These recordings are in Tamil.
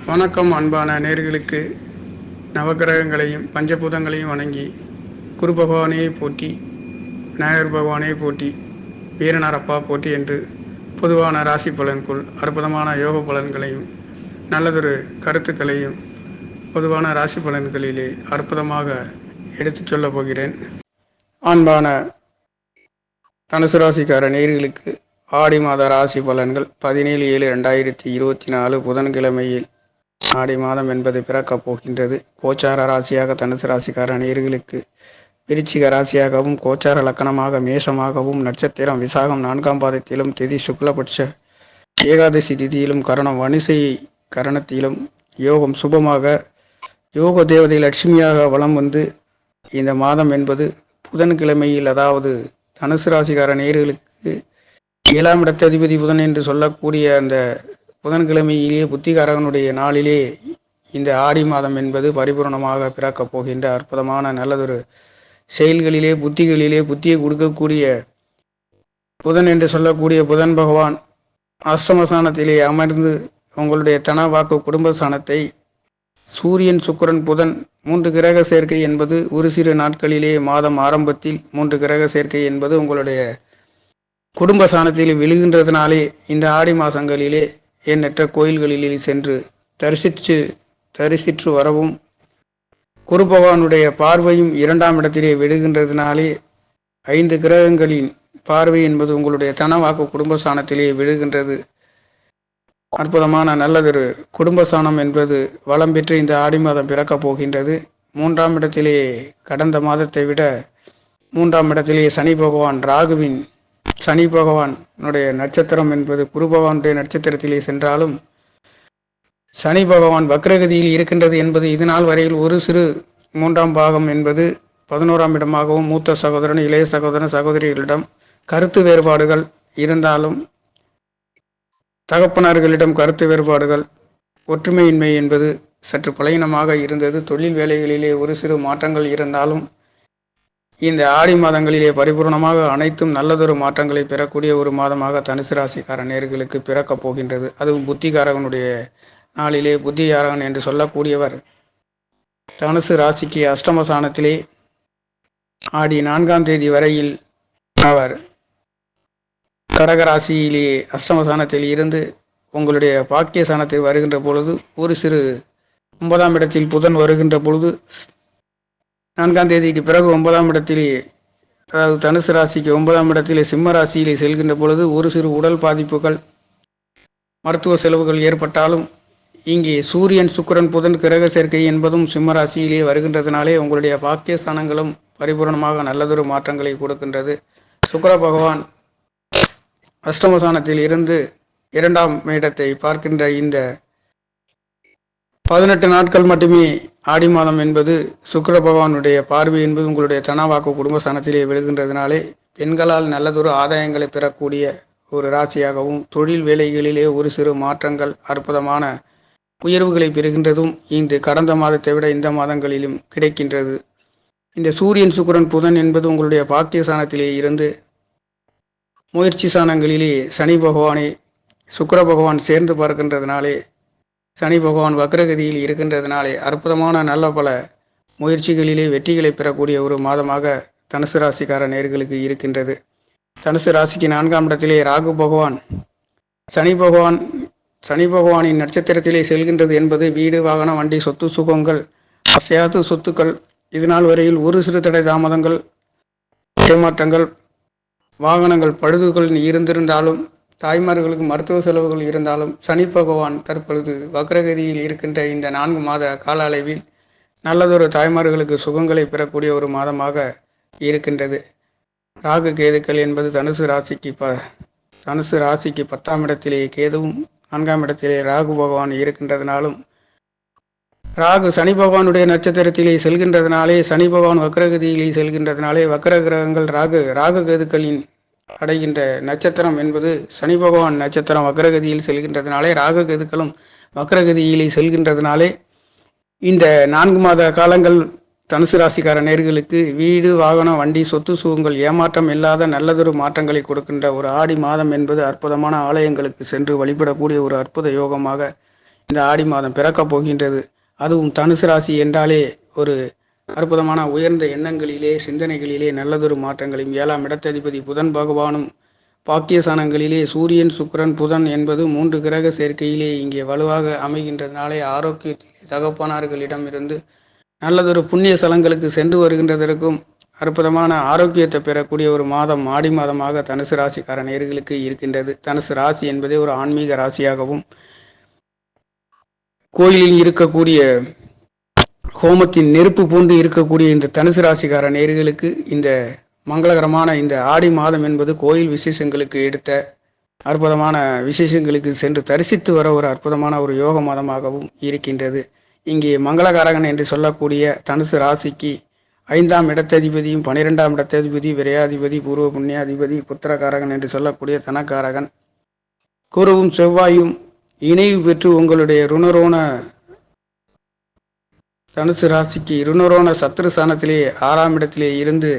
வணக்கம் அன்பான நேர்களுக்கு. நவக்கிரகங்களையும் பஞ்சபூதங்களையும் வணங்கி குரு பகவானையை போற்றி, விநாயகர் பகவானையை போற்றி, வீரனாரப்பா போற்றி என்று பொதுவான ராசி பலனுக்குள் அற்புதமான யோக பலன்களையும் நல்லதொரு கருத்துக்களையும் பொதுவான ராசி பலன்களிலே அற்புதமாக எடுத்துச் சொல்லப் போகிறேன். அன்பான தனுசு ராசிக்கார நேர்களுக்கு ஆடி மாத ராசி பலன்கள் 17/7/2024 புதன்கிழமையில் ஆடி மாதம் என்பது பிறக்கப் போகின்றது. கோச்சார ராசியாக தனுசு ராசிக்கார நேயர்களுக்கு விருச்சிக ராசியாகவும், கோச்சார லக்கணமாக மேஷமாகவும், நட்சத்திரம் விசாகம் 4ஆம் பாதத்திலும், திதி சுக்லபட்ச ஏகாதசி திதியிலும், கரணம் வணிசை கரணத்திலும், யோகம் சுபமாக யோக தேவதை லட்சுமியாக வலம் வந்து இந்த மாதம் என்பது புதன்கிழமையில், அதாவது தனுசு ராசிக்கார நேயர்களுக்கு 7ஆம் இடத்ததிபதி புதன் என்று சொல்லக்கூடிய அந்த புதன்கிழமையிலேயே புத்திகாரகனுடைய நாளிலே இந்த ஆடி மாதம் என்பது பரிபூர்ணமாக பிறக்கப் போகின்ற அற்புதமான நல்லதொரு செயல்களிலே புத்தியை கொடுக்கக்கூடிய புதன் என்று சொல்லக்கூடிய புதன் பகவான் அஷ்டமஸ்தானத்திலே அமர்ந்து உங்களுடைய தன வாக்கு குடும்பஸ்தானத்தை சூரியன் சுக்கிரன் புதன் 3 கிரக சேர்க்கை என்பது ஒரு சிறு நாட்களிலே மாதம் ஆரம்பத்தில் 3 கிரக சேர்க்கை என்பது உங்களுடைய குடும்பஸ்தானத்தில் விழுகின்றதுனாலே இந்த ஆடி மாதங்களிலே எண்ணற்ற கோயில்களிலே சென்று தரிசித்து வரவும், குரு பகவானுடைய பார்வையும் 2ஆம் இடத்திலே விழுகின்றதுனாலே 5 கிரகங்களின் பார்வை என்பது உங்களுடைய தனவாக்கு குடும்பஸ்தானத்திலே விழுகின்றது. அற்புதமான நல்லதொரு குடும்பஸ்தானம் என்பது வளம் பெற்று இந்த ஆடி மாதம் பிறக்கப் போகின்றது. 3ஆம் இடத்திலே கடந்த மாதத்தை விட 3ஆம் இடத்திலே சனி பகவானுடைய நட்சத்திரம் என்பது குரு பகவானுடைய நட்சத்திரத்திலே சென்றாலும் சனி பகவான் வக்ரகதியில் இருக்கின்றது என்பது இதுநாள் வரையில் ஒரு சிறு 3ஆம் பாகம் என்பது 11ஆம் இடமாகவும், மூத்த சகோதரன் இளைய சகோதரன் சகோதரிகளிடம் கருத்து வேறுபாடுகள் இருந்தாலும், தகப்பனார்களிடம் கருத்து வேறுபாடுகள், ஒற்றுமையின்மை என்பது சற்று பலவீனமாக இருந்தது. தொழில் வேலைகளிலே ஒரு சிறு மாற்றங்கள் இருந்தாலும் இந்த ஆடி மாதங்களிலே பரிபூர்ணமாக அனைத்தும் நல்லதொரு மாற்றங்களை பெறக்கூடிய ஒரு மாதமாக தனுசு ராசிக்கார நேயர்களுக்கு பிறக்கப் போகின்றது. அதுவும் புத்திகாரகனுடைய நாளிலே புத்திகாரகன் என்று சொல்லக்கூடியவர் தனுசு ராசிக்கு அஷ்டமஸ்தானத்திலே ஆடி 4ஆம் தேதி வரையில் அவர் கடகராசியிலே அஷ்டமஸ்தானத்தில் இருந்து உங்களுடைய பாக்கியஸ்தானத்தில் வருகின்ற பொழுது, ஒரு சிறு 9ஆம் இடத்தில் புதன் வருகின்ற பொழுது 4ஆம் தேதிக்கு பிறகு 9ஆம் இடத்திலே, அதாவது தனுசு ராசிக்கு 9ஆம் இடத்திலே சிம்ம ராசியிலே செல்கின்ற பொழுது ஒரு சிறு உடல் பாதிப்புகள், மருத்துவ செலவுகள் ஏற்பட்டாலும் இங்கே சூரியன் சுக்கிரன் புதன் கிரக சேர்க்கை என்பதும் சிம்ம ராசியிலே வருகின்றதுனாலே உங்களுடைய பாக்கியஸ்தானங்களும் பரிபூர்ணமாக நல்லதொரு மாற்றங்களை கொடுக்கின்றது. சுக்கிர பகவான் அஷ்டமஸ்தானத்தில் இருந்து 2ஆம் இடத்தை பார்க்கின்ற இந்த 18 நாட்கள் மட்டுமே ஆடி மாதம் என்பது சுக்கிர பகவானுடைய பார்வை என்பது உங்களுடைய தனவாக்கு குடும்பஸ்தானத்திலே விழுகின்றதுனாலே பெண்களால் நல்லதொரு ஆதாயங்களை பெறக்கூடிய ஒரு ராசியாகவும், தொழில் வேலைகளிலே ஒரு சிறு மாற்றங்கள், அற்புதமான உயர்வுகளை பெறுகின்றதும் இந்த கடந்த மாதத்தை விட இந்த மாதங்களிலும் கிடைக்கின்றது. இந்த சூரியன் சுக்கிரன் புதன் என்பது உங்களுடைய பாக்கியஸ்தானத்திலே இருந்து முயற்சி ஸ்தானங்களிலே சனி பகவானை சுக்கிர பகவான் சேர்ந்து பார்க்கின்றதுனாலே, சனி பகவான் வக்ரகதியில் இருக்கின்றதுனாலே அற்புதமான நல்ல பல முயற்சிகளிலே வெற்றிகளை பெறக்கூடிய ஒரு மாதமாக தனுசு ராசிக்கார நேயர்களுக்கு இருக்கின்றது. தனுசு ராசிக்கு 4ஆம் இடத்திலே ராகு பகவான் சனி பகவானின் நட்சத்திரத்திலே செல்கின்றது என்பது வீடு, வாகனம், வண்டி, சொத்து சுகங்கள், அசையாத சொத்துக்கள், இதுநாள் வரையில் ஒரு சிறு தடை தாமதங்கள், ஏமாற்றங்கள், வாகனங்கள் பழுதுகள் இருந்திருந்தாலும், தாய்மார்களுக்கு மருத்துவ செலவுகள் இருந்தாலும், சனி பகவான் தற்பொழுது வக்ரகதியில் இருக்கின்ற இந்த 4 மாத கால அளவில் நல்லதொரு தாய்மார்களுக்கு சுகங்களை பெறக்கூடிய ஒரு மாதமாக இருக்கின்றது. ராகு கேதுக்கள் என்பது தனுசு ராசிக்கு 10ஆம் இடத்திலே கேதுவும் 4ஆம் இடத்திலே ராகு பகவான் இருக்கின்றதுனாலும், ராகு சனி பகவானுடைய நட்சத்திரத்திலே செல்கின்றதுனாலே, சனி பகவான் வக்ரகதியிலே செல்கின்றதுனாலே வக்ர கிரகங்கள் ராகு கேதுக்களின் அடைகின்ற நட்சத்திரம் என்பது சனி பகவான் நட்சத்திரம் வக்ரகதியில் செல்கின்றதுனாலே, ராகு கேதுக்களும் வக்ரகதியிலே செல்கின்றதுனாலே இந்த 4 மாத காலங்கள் தனுசு ராசிக்கார நேயர்களுக்கு வீடு, வாகனம், வண்டி, சொத்து சுகங்கள், ஏமாற்றம் இல்லாத நல்லதொரு மாற்றங்களை கொடுக்கின்ற ஒரு ஆடி மாதம் என்பது அற்புதமான ஆலயங்களுக்கு சென்று வழிபடக்கூடிய ஒரு அற்புத யோகமாக இந்த ஆடி மாதம் பிறக்கப் போகின்றது. அதுவும் தனுசு ராசி என்றாலே ஒரு அற்புதமான உயர்ந்த எண்ணங்களிலே சிந்தனைகளிலே நல்லதொரு மாற்றங்களையும் 7ஆம் இடத்ததிபதி புதன் பகவானும் பாக்கியஸ்தானங்களிலே சூரியன் சுக்கிரன் புதன் என்பது 3 கிரக சேர்க்கையிலே இங்கே வலுவாக அமைகின்றதுனாலே ஆரோக்கியத்தில் தகப்பனார்களிடம் இருந்து நல்லதொரு புண்ணிய ஸ்தலங்களுக்கு சென்று வருகின்றதற்கும் அற்புதமான ஆரோக்கியத்தை பெறக்கூடிய ஒரு மாதம் ஆடி மாதமாக தனுசு ராசிக்கார நேயர்களுக்கு இருக்கின்றது. தனுசு ராசி என்பதே ஒரு ஆன்மீக ராசியாகவும் கோயிலில் இருக்கக்கூடிய ஹோமத்தின் நெருப்பு போன்று இருக்கக்கூடிய இந்த தனுசு ராசிக்கார நேயர்களுக்கு இந்த மங்களகரமான இந்த ஆடி மாதம் என்பது கோயில் விசேஷங்களுக்கு எடுத்த அற்புதமான விசேஷங்களுக்கு சென்று தரிசித்து வர ஒரு அற்புதமான ஒரு யோக மாதமாகவும் இருக்கின்றது. இங்கே மங்களகாரகன் என்று சொல்லக்கூடிய தனுசு ராசிக்கு 5ஆம் இடத்ததிபதியும் 12ஆம் இடத்ததிபதி விரையாதிபதி பூர்வ புண்ணியாதிபதி புத்திரகாரகன் என்று சொல்லக்கூடிய தனக்காரகன் குருவும் செவ்வாயும் இணைவு பெற்று உங்களுடைய ருணரோண தனுசு ராசிக்கு ருணரோண சத்ருஸ்தானத்திலே 6ஆம் இடத்திலே இருந்து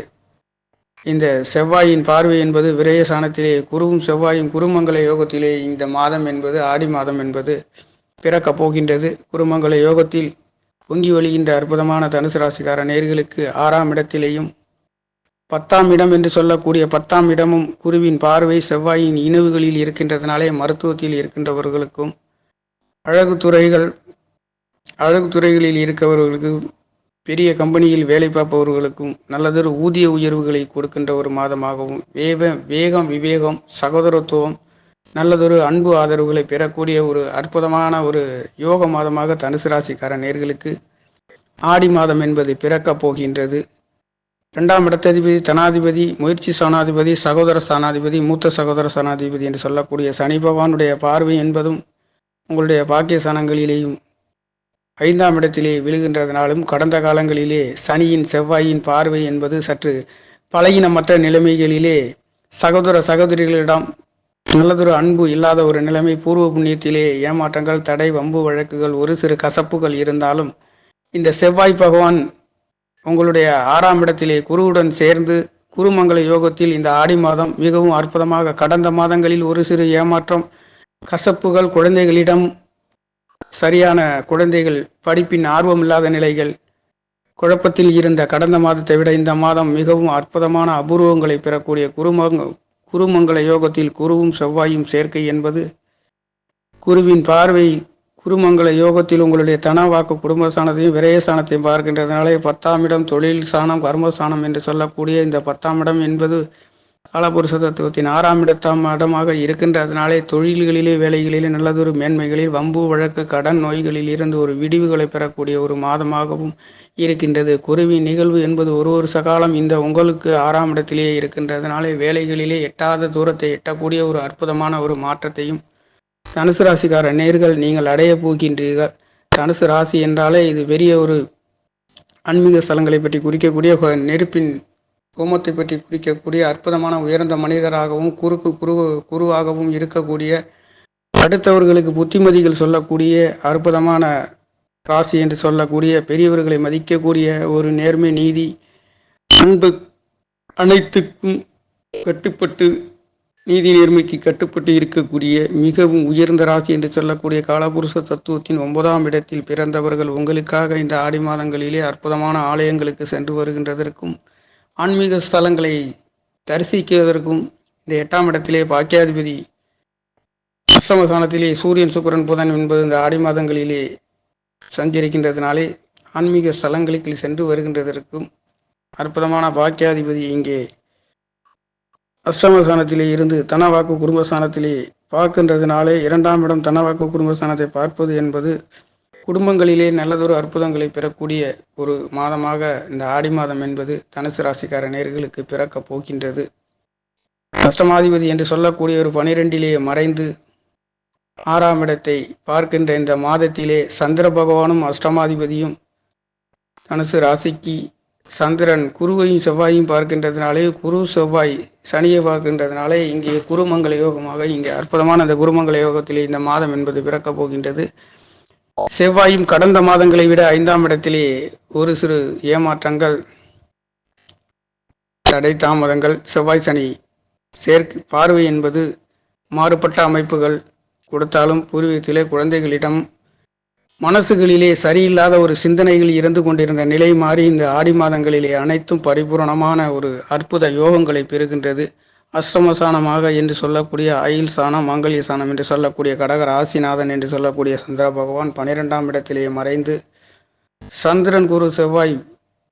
இந்த செவ்வாயின் பார்வை என்பது விரயஸ்தானத்திலே குருவும் செவ்வாயும் குருமங்கல யோகத்திலே இந்த மாதம் என்பது ஆடி மாதம் என்பது பிறக்கப் போகின்றது. குருமங்கல யோகத்தில் பொங்கி வழிகின்ற அற்புதமான தனுசு ராசிக்கார நேயர்களுக்கு 6ஆம் இடத்திலேயும் 10ஆம் இடம் என்று சொல்லக்கூடிய 10ஆம் இடமும் குருவின் பார்வை செவ்வாயின் இணைவுகளில் இருக்கின்றதுனாலே மருத்துவத்தில் இருக்கின்றவர்களுக்கும் அழகு துறைகளில் இருக்கவர்களுக்கும் பெரிய கம்பெனியில் வேலை பார்ப்பவர்களுக்கும் நல்லதொரு ஊதிய உயர்வுகளை கொடுக்கின்ற ஒரு மாதமாகவும் வேகம் விவேகம் சகோதரத்துவம் நல்லதொரு அன்பு ஆதரவுகளை பெறக்கூடிய ஒரு அற்புதமான ஒரு யோக மாதமாக தனுசு ராசிக்கார நேயர்களுக்கு ஆடி மாதம் என்பது பிறக்கப் போகின்றது. 2ஆம் இடத்ததிபதி தனாதிபதி முயற்சி ஸ்தானாதிபதி சகோதர ஸ்தானாதிபதி மூத்த சகோதர ஸ்தானாதிபதி என்று சொல்லக்கூடிய சனி பகவானுடைய பார்வை என்பதும் உங்களுடைய பாக்கிய ஸ்தானங்களிலேயும் 5ஆம் இடத்திலே விழுகின்றதுனாலும் கடந்த காலங்களிலே சனியின் செவ்வாயின் பார்வை என்பது சற்று பலகீனமற்ற நிலைமைகளிலே சகோதரிகளிடம் நல்லதொரு அன்பு இல்லாத ஒரு நிலைமை, பூர்வ புண்ணியத்திலே ஏமாற்றங்கள், தடை, வம்பு வழக்குகள், ஒரு சிறு கசப்புகள் இருந்தாலும் இந்த செவ்வாய் பகவான் உங்களுடைய 6ஆம் இடத்திலே குருவுடன் சேர்ந்து குருமங்கல யோகத்தில் இந்த ஆடி மாதம் மிகவும் அற்புதமாக கடந்த மாதங்களில் ஒரு சிறு ஏமாற்றம் கசப்புகள் குழந்தைகளிடம் சரியான குழந்தைகள் படிப்பின் ஆர்வம் இல்லாத நிலைகள் குழப்பத்தில் இருந்த கடந்த மாதத்தை விட இந்த மாதம் மிகவும் அற்புதமான அபூர்வங்களை பெறக்கூடிய குருமங்கல யோகத்தில் குருவும் செவ்வாயும் சேர்க்கை என்பது குருவின் பார்வை குருமங்கல யோகத்தில் உங்களுடைய தனவாக்கு குடும்பஸ்தானத்தையும் விரயஸ்தானத்தையும் பார்க்கின்றதுனாலே 10ஆம் இடம் தொழில் ஸ்தானம் கர்மஸ்தானம் என்று சொல்லக்கூடிய இந்த 10ஆம் இடம் என்பது காலபுருஷ தத்துவத்தின் 6ஆம் இடமாக இருக்கின்றதுனாலே தொழில்களிலே வேலைகளிலே நல்லதொரு மேன்மைகளில் வம்பு வழக்கு கடன் நோய்களில் இருந்து ஒரு விடிவுகளை பெறக்கூடிய ஒரு மாதமாகவும் இருக்கின்றது. குருவின் நிகழ்வு என்பது ஒரு சகாலம் இந்த உங்களுக்கு 6ஆம் இடத்திலேயே இருக்கின்றதுனாலே வேலைகளிலே எட்டாத தூரத்தை எட்டக்கூடிய ஒரு அற்புதமான ஒரு மாற்றத்தையும் தனுசு ராசிக்கார நேயர்கள் நீங்கள் அடைய போகின்றீர்கள். தனுசு ராசி என்றாலே இது பெரிய ஒரு ஆன்மீக ஸ்தலங்களை பற்றி குறிக்கக்கூடிய நெருப்பின் ஹோமத்தை பற்றி குறிக்கக்கூடிய அற்புதமான உயர்ந்த மனிதராகவும் குருவாகவும் இருக்கக்கூடிய அடுத்தவர்களுக்கு புத்திமதிகள் சொல்லக்கூடிய அற்புதமான ராசி என்று சொல்லக்கூடிய பெரியவர்களை மதிக்கக்கூடிய ஒரு நேர்மை நீதி அன்பு அனைத்துக்கும் கட்டுப்பட்டு நீதி நேர்மைக்கு கட்டுப்பட்டு இருக்கக்கூடிய மிகவும் உயர்ந்த ராசி என்று சொல்லக்கூடிய காலபுருஷ தத்துவத்தின் 9ஆம் இடத்தில் பிறந்தவர்கள் உங்களுக்காக இந்த ஆடி மாதங்களிலே அற்புதமான ஆலயங்களுக்கு சென்று வருகின்றதற்கும் ஆன்மீக ஸ்தலங்களை தரிசிக்குவதற்கும் இந்த 8ஆம் இடத்திலே பாக்கியாதிபதி அஷ்டமஸ்தானத்திலே சூரியன் சுக்கிரன் புதன் என்பது இந்த ஆடி மாதங்களிலே சஞ்சரிக்கின்றதுனாலே ஆன்மீக ஸ்தலங்களுக்கு சென்று வருகின்றதற்கும் அற்புதமான பாக்கியாதிபதி இங்கே அஷ்டமஸ்தானத்திலே இருந்து தனவாக்கு குடும்பஸ்தானத்திலே பார்க்கின்றதுனாலே 2ஆம் இடம் தனவாக்கு குடும்பஸ்தானத்தை பார்ப்பது என்பது குடும்பங்களிலே நல்லதொரு அற்புதங்களை பெறக்கூடிய ஒரு மாதமாக இந்த ஆடி மாதம் என்பது தனுசு ராசிக்கார நேயர்களுக்கு பிறக்கப் போகின்றது. அஷ்டமாதிபதி என்று சொல்லக்கூடிய ஒரு 12லே மறைந்து 6ஆம் இடத்தை பார்க்கின்ற இந்த மாதத்திலே சந்திர பகவானும் அஷ்டமாதிபதியும் தனுசு ராசிக்கு சந்திரன் குருவையும் செவ்வாயும் பார்க்கின்றதுனாலே குரு செவ்வாய் சனியை பார்க்கின்றதுனாலே இங்கே குருமங்கல யோகமாக இங்கே அற்புதமான அந்த குருமங்கல யோகத்திலே இந்த மாதம் என்பது பிறக்கப் போகின்றது. செவ்வாயும் கடந்த மாதங்களை விட 5ஆம் இடத்திலே ஒரு சிறு ஏமாற்றங்கள் தடை தாமதங்கள் செவ்வாய் சனி சேர்க்கை பார்வை என்பது மாறுபட்ட அமைப்புகள் கொடுத்தாலும் பூர்வீகத்திலே குழந்தைகளிடம் மனசுகளிலே சரியில்லாத ஒரு சிந்தனைகள் இருந்து கொண்டிருந்த நிலை மாறி இந்த ஆடி மாதங்களிலே அனைத்தும் பரிபூரணமான ஒரு அற்புத யோகங்களை பெறுகின்றது. அஷ்டமசானமாக என்று சொல்லக்கூடிய அயில் சாணம், மாங்கல்ய சாணம் என்று சொல்லக்கூடிய கடக ராசிநாதன் என்று சொல்லக்கூடிய சந்திர பகவான் 12ஆம் இடத்திலே மறைந்து சந்திரன், குரு, செவ்வாய்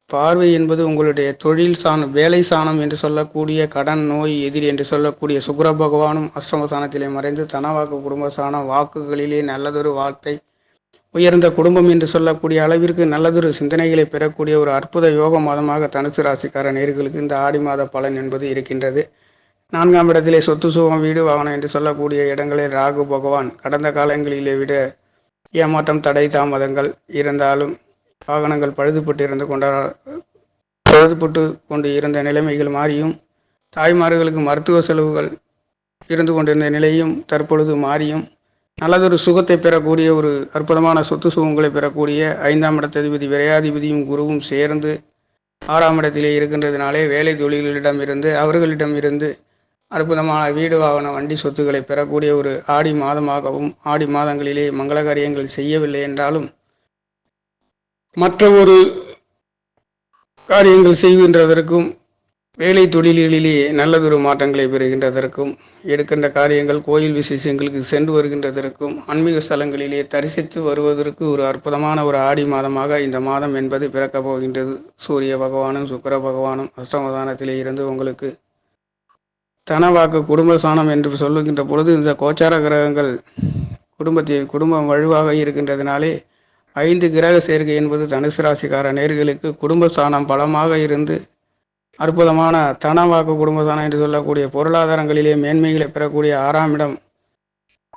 பார்வை என்பது உங்களுடைய தொழில் சாணம், வேலை சாணம் என்று சொல்லக்கூடிய கடன், நோய், எதிரி என்று சொல்லக்கூடிய சுக்கிர பகவானும் அஷ்டமசானத்திலே மறைந்து தனவாக்கு குடும்ப சாணம், வாக்குகளிலே நல்லதொரு வார்த்தை, உயர்ந்த குடும்பம் என்று சொல்லக்கூடிய அளவிற்கு நல்லதொரு சிந்தனைகளை பெறக்கூடிய ஒரு அற்புத யோக மாதமாக தனுசு ராசிக்கார நேயர்களுக்கு இந்த ஆடி மாத பலன் என்பது இருக்கின்றது. 4ஆம் இடத்திலே சொத்து சுகம், வீடு, வாகனம் என்று சொல்லக்கூடிய இடங்களில் ராகு பகவான் கடந்த காலங்களிலே விட ஏமாற்றம், தடை, தாமதங்கள் இருந்தாலும் வாகனங்கள் பழுதுபட்டு கொண்டு இருந்த நிலைமைகள் மாறியும், தாய்மார்களுக்கு மருத்துவ செலவுகள் இருந்து கொண்டிருந்த நிலையும் தற்பொழுது மாறியும் நல்லதொரு சுகத்தை பெறக்கூடிய ஒரு அற்புதமான சொத்து சுகங்களை பெறக்கூடிய 5ஆம் இடத்ததிபதி விரையாதிபதியும் குருவும் சேர்ந்து 6ஆம் இடத்திலே இருக்கின்றதுனாலே வேலை தொழில்களிடமிருந்து அவர்களிடமிருந்து அற்புதமான வீடு, வாகன, வண்டி, சொத்துக்களை பெறக்கூடிய ஒரு ஆடி மாதமாகவும், ஆடி மாதங்களிலே மங்கள காரியங்கள் செய்யவில்லை என்றாலும் மற்ற ஒரு காரியங்கள் செய்கின்றதற்கும், வேலை தொழில்களிலே நல்லதொரு மாற்றங்களை பெறுகின்றதற்கும், எடுக்கின்ற காரியங்கள் கோயில் விசேஷங்களுக்கு சென்று வருகின்றதற்கும், ஆன்மீக ஸ்தலங்களிலே தரிசித்து வருவதற்கு ஒரு அற்புதமான ஒரு ஆடி மாதமாக இந்த மாதம் என்பது பிறக்கப் போகின்றது. சூரிய பகவானும் சுக்கிர பகவானும் அஷ்டமதானத்திலே இருந்து உங்களுக்கு தனவாக்கு குடும்ப சாணம் என்று சொல்லுகின்ற பொழுது இந்த கோச்சார கிரகங்கள் குடும்பம் வலுவாக இருக்கின்றதுனாலே 5 கிரக சேர்க்கை என்பது தனுசு ராசிக்கார நேயர்களுக்கு குடும்ப சாணம் பலமாக இருந்து அற்புதமான தனவாக்கு குடும்ப சாணம் என்று சொல்லக்கூடிய பொருளாதாரங்களிலே மேன்மைகளை பெறக்கூடிய 6ஆம் இடம்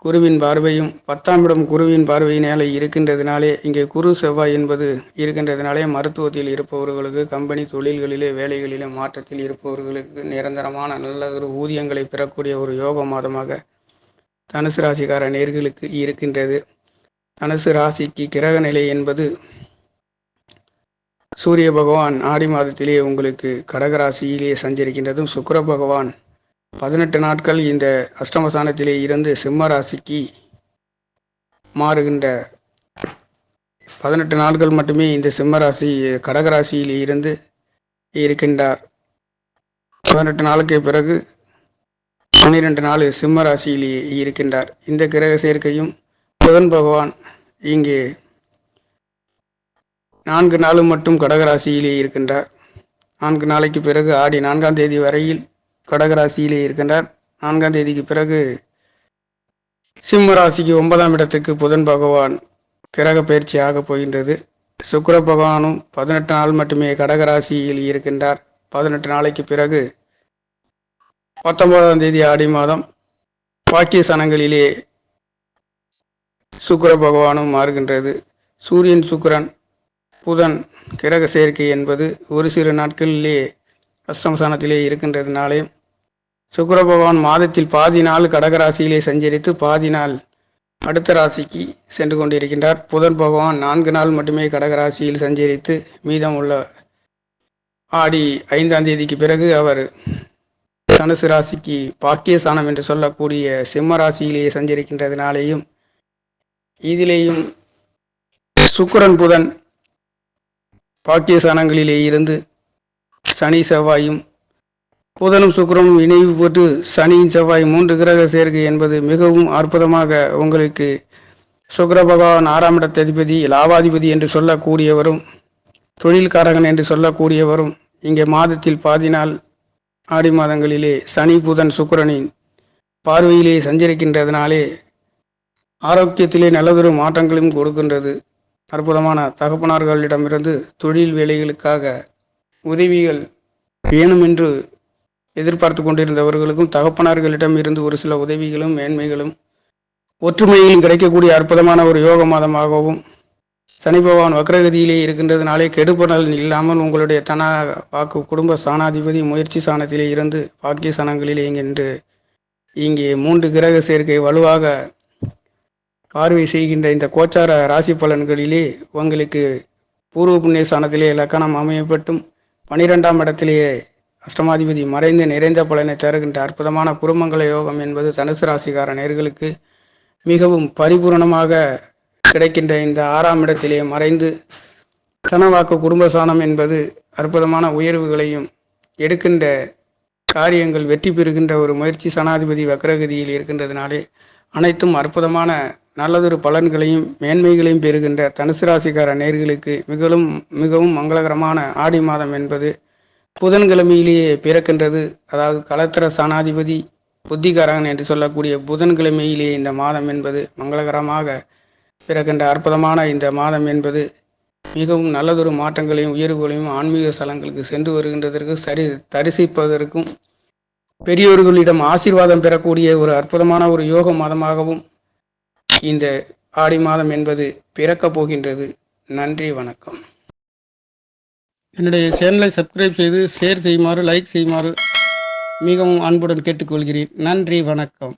குருவின் பார்வையும் 10ஆம் இடம் குருவின் பார்வையினாலே இருக்கின்றதுனாலே இங்கே குரு செவ்வாய் என்பது இருக்கின்றதுனாலே மருத்துவத்தில் இருப்பவர்களுக்கு, கம்பெனி தொழில்களிலே வேலைகளிலே மாற்றத்தில் இருப்பவர்களுக்கு நிரந்தரமான நல்லதொரு ஊதியங்களை பெறக்கூடிய ஒரு யோக மாதமாக தனுசு ராசிக்கார நேயர்களுக்கு இருக்கின்றது. தனுசு ராசிக்கு கிரக நிலை என்பது சூரிய பகவான் ஆடி மாதத்திலே உங்களுக்கு கடகராசியிலே சஞ்சரிக்கின்றதும், சுக்கிர பகவான் 18 நாட்கள் இந்த அஷ்டமசானத்திலே இருந்து சிம்ம ராசிக்கு மாறுகின்ற 18 நாட்கள் மட்டுமே இந்த சிம்ம ராசி கடகராசியிலே இருந்து இருக்கின்றார். 18 நாளுக்கு பிறகு 12 நாள் சிம்ம ராசியிலே இருக்கின்றார். இந்த கிரக சேர்க்கையும் புதன் பகவான் இங்கே 4 நாளும் மட்டும் கடகராசியிலே இருக்கின்றார். 4 நாளைக்கு பிறகு ஆடி 4ஆம் தேதி வரையில் கடகராசியிலே இருக்கின்றார். 4ஆம் தேதிக்கு பிறகு சிம்ம ராசிக்கு 9ஆம் இடத்துக்கு புதன் பகவான் கிரக பயிற்சி ஆகப் போகின்றது. சுக்கிர பகவானும் 18 நாள் மட்டுமே கடகராசியில் இருக்கின்றார். 18 நாளைக்கு பிறகு 19ஆம் தேதி ஆடி மாதம் பாக்கிய சனங்களிலே சுக்கிர பகவானும் மாறுகின்றது. சூரியன், சுக்கிரன், புதன் கிரக சேர்க்கை என்பது ஒரு சில நாட்களிலே அஷ்டமசானத்திலே இருக்கின்றதுனாலே சுக்கிர பகவான் மாதத்தில் பாதி நாள் கடகராசியிலே சஞ்சரித்து பாதி நாள் அடுத்த ராசிக்கு சென்று கொண்டிருக்கின்றார். புதன் பகவான் 4 நாள் மட்டுமே கடகராசியில் சஞ்சரித்து மீதம் உள்ள ஆடி 5ஆம் தேதிக்கு பிறகு அவர் தனுசு ராசிக்கு பாக்கியஸ்தானம் என்று சொல்லக்கூடிய சிம்ம ராசியிலேயே சஞ்சரிக்கின்றதுனாலேயும் இதிலேயும் சுக்கிரன் புதன் பாக்கியஸ்தானங்களிலே இருந்து சனி செவ்வாயும் புதனும் சுக்கிரனும் இணைவு போட்டு சனியின் செவ்வாய் 3 கிரக சேர்க்கை என்பது மிகவும் அற்புதமாக உங்களுக்கு சுக்கிர பகவான் 6ஆம் இடத்ததிபதி லாபாதிபதி என்று சொல்லக்கூடியவரும் தொழில்காரகன் என்று சொல்லக்கூடியவரும் இங்கே மாதத்தில் பாதி நாள் ஆடி மாதங்களிலே சனி புதன் சுக்கிரனின் பார்வையிலே சஞ்சரிக்கின்றதுனாலே ஆரோக்கியத்திலே நல்லதொரு மாற்றங்களும் கொடுக்கின்றது. அற்புதமான தகப்பனார்களிடமிருந்து தொழில் வேலைகளுக்காக உதவிகள் வேணும் என்று எதிர்பார்த்து கொண்டிருந்தவர்களுக்கும் தகப்பனார்களிடம் இருந்து ஒரு சில உதவிகளும் மேன்மைகளும் ஒற்றுமையிலும் கிடைக்கக்கூடிய அற்புதமான ஒரு யோக மாதமாகவும் சனி பகவான் வக்ரகதியிலே இருக்கின்றதுனாலே கெடுபடல் இல்லாமல் உங்களுடைய தன வாக்கு குடும்ப சாணாதிபதி முயற்சி சாணத்திலே இருந்து பாக்கிய சாணங்களிலே இன்று இங்கே 3 கிரக சேர்க்கை வலுவாக பார்வை செய்கின்ற இந்த கோச்சார ராசி பலன்களிலே உங்களுக்கு பூர்வ புண்ணிய ஸ்தானத்திலே லக்கணம் அமையப்பட்டும் 12ஆம் இடத்திலேயே அஷ்டமாதிபதி மறைந்து நிறைந்த பலனை தருகின்ற அற்புதமான குருமங்கள யோகம் என்பது தனுசு ராசிக்கார நேயர்களுக்கு மிகவும் பரிபூரணமாக கிடைக்கின்ற இந்த 6ஆம் இடத்திலே மறைந்து தனவாக்கு குடும்பஸ்தானம் என்பது அற்புதமான உயர்வுகளையும் எடுக்கின்ற காரியங்கள் வெற்றி பெறுகின்ற ஒரு முயற்சி. சனாதிபதி வக்ரகதியில் இருக்கின்றதுனாலே அனைத்தும் அற்புதமான நல்லதொரு பலன்களையும் மேன்மைகளையும் பெறுகின்ற தனுசு ராசிக்கார நேயர்களுக்கு மிகவும் மிகவும் மங்களகரமான ஆடி மாதம் என்பது புதன்கிழமையிலேயே பிறக்கின்றது. அதாவது களத்திர ஸ்தானாதிபதி புத்திகாரகன் என்று சொல்லக்கூடிய புதன்கிழமையிலேயே இந்த மாதம் என்பது மங்களகரமாக பிறக்கின்ற அற்புதமான இந்த மாதம் என்பது மிகவும் நல்லதொரு மாற்றங்களையும் உயர்வுகளையும் ஆன்மீக ஸ்தலங்களுக்கு சென்று வருகின்றதற்கு தரிசிப்பதற்கும் பெரியோர்களிடம் ஆசீர்வாதம் பெறக்கூடிய ஒரு அற்புதமான ஒரு யோக மாதமாகவும் இந்த ஆடி மாதம் என்பது பிறக்கப் போகின்றது. நன்றி, வணக்கம். என்னுடைய சேனலை சப்ஸ்கிரைப் செய்து ஷேர் செய்யுமாறு, லைக் செய்யுமாறு மிகவும் அன்புடன் கேட்டுக்கொள்கிறேன். நன்றி, வணக்கம்.